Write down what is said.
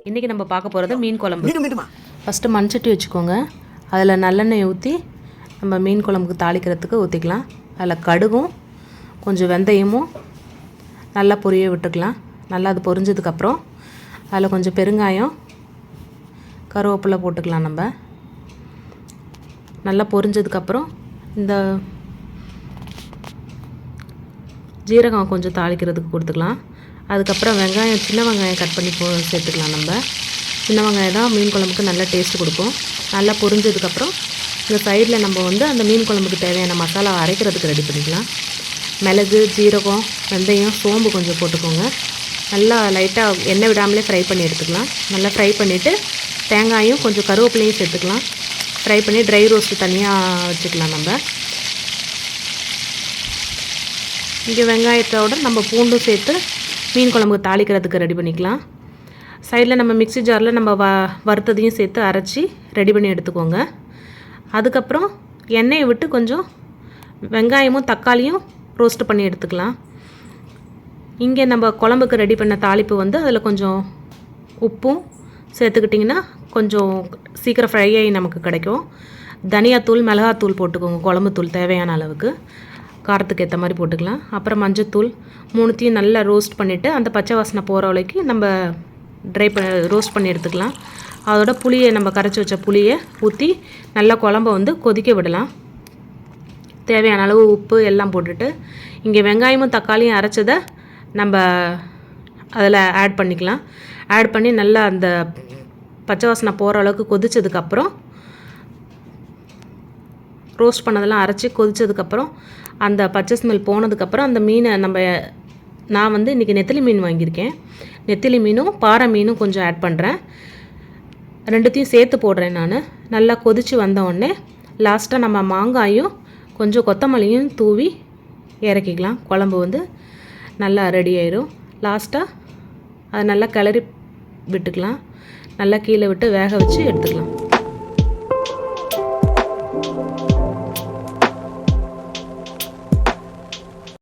இன்றைக்கி நம்ம பார்க்க போகிறது மீன் குழம்பு. ஃபஸ்ட்டு மண் சட்டி வச்சுக்கோங்க. அதில் நல்லெண்ணெய் ஊற்றி நம்ம மீன் குழம்புக்கு தாளிக்கிறதுக்கு ஊற்றிக்கலாம். அதில் கடுகும் கொஞ்சம் வெந்தயமும் நல்லா பொரிய விட்டுக்கலாம். நல்லா அது பொரிஞ்சதுக்கப்புறம் அதில் கொஞ்சம் பெருங்காயம், கருவேப்பிலை போட்டுக்கலாம். நம்ம நல்லா பொரிஞ்சதுக்கப்புறம் இந்த ஜீரகம் கொஞ்சம் தாளிக்கிறதுக்கு கொடுத்துக்கலாம். அதுக்கப்புறம் வெங்காயம், சின்ன வெங்காயம் கட் பண்ணி சேர்த்துக்கலாம். நம்ம சின்ன வெங்காயம் தான் மீன் குழம்புக்கு நல்ல டேஸ்ட்டு கொடுக்கும். நல்லா பொரிஞ்சதுக்கப்புறம் இந்த சைடில் நம்ம அந்த மீன் குழம்புக்கு தேவையான மசாலா அரைக்கிறதுக்கு ரெடி பண்ணிக்கலாம். மிளகு, ஜீரகம், வெந்தயம், சோம்பு கொஞ்சம் போட்டுக்கோங்க. நல்லா லைட்டாக எண்ணெய் விடாமலே ஃப்ரை பண்ணி எடுத்துக்கலாம். நல்லா ஃப்ரை பண்ணிவிட்டு தேங்காயும் கொஞ்சம் கருவேப்பிலையும் சேர்த்துக்கலாம். ஃப்ரை பண்ணி ட்ரை ரோஸ்ட்டு தனியாக வச்சுக்கலாம். நம்ம இங்கே வெங்காயத்தோடு நம்ம பூண்டும் சேர்த்து மீன் குழம்புக்கு தாளிக்கிறதுக்கு ரெடி பண்ணிக்கலாம். சைடில் நம்ம மிக்ஸி ஜாரில் நம்ம வறுத்ததையும் சேர்த்து அரைச்சி ரெடி பண்ணி எடுத்துக்கோங்க. அதுக்கப்புறம் எண்ணெயை விட்டு கொஞ்சம் வெங்காயமும் தக்காளியும் ரோஸ்ட் பண்ணி எடுத்துக்கலாம். இங்கே நம்ம குழம்புக்கு ரெடி பண்ண தாளிப்பு அதில் கொஞ்சம் உப்பும் சேர்த்துக்கிட்டிங்கன்னா கொஞ்சம் சீக்கிரம் ஃப்ரை ஆகி நமக்கு கிடைக்கும். தனியாத்தூள், மிளகாத்தூள் போட்டுக்கோங்க. குழம்பு தூள் தேவையான அளவுக்கு காரத்துக்கு ஏற்ற மாதிரி போட்டுக்கலாம். அப்புறம் மஞ்சத்தூள், மூணுத்தையும் நல்லா ரோஸ்ட் பண்ணிவிட்டு அந்த பச்சை வாசனை போகிற வரைக்கும் நம்ம ரோஸ்ட் பண்ணி எடுத்துக்கலாம். அதோட புளியை, நம்ம கரைச்சி வச்ச புளியை ஊற்றி நல்லா குழம்ப கொதிக்க விடலாம். தேவையான அளவு உப்பு எல்லாம் போட்டுட்டு இங்கே வெங்காயமும் தக்காளியும் அரைச்சதை நம்ம அதில் ஆட் பண்ணிக்கலாம். ஆட் பண்ணி நல்லா அந்த பச்சை வாசனை போகிற அளவுக்கு கொதித்ததுக்கப்புறம் ரோஸ்ட் பண்ணதெல்லாம் அரைச்சி கொதித்ததுக்கப்புறம் அந்த பச்சை ஸ்மெல் போனதுக்கப்புறம் அந்த மீனை நான் இன்றைக்கி நெத்திலி மீன் வாங்கியிருக்கேன். நெத்திலி மீனும் பாறை மீனும் கொஞ்சம் ஆட் பண்ணுறேன். ரெண்டுத்தையும் சேர்த்து போடுறேன் நான். நல்லா கொதித்து வந்தோடனே லாஸ்ட்டாக நம்ம மாங்காயும் கொஞ்சம் கொத்தமல்லியும் தூவி இறக்கிக்கலாம். குழம்பு நல்லா ரெடி ஆயிடும். லாஸ்ட்டாக அதை நல்லா கிளறி விட்டுக்கலாம். நல்லா கீழே விட்டு வேக வச்சு எடுத்துக்கலாம்.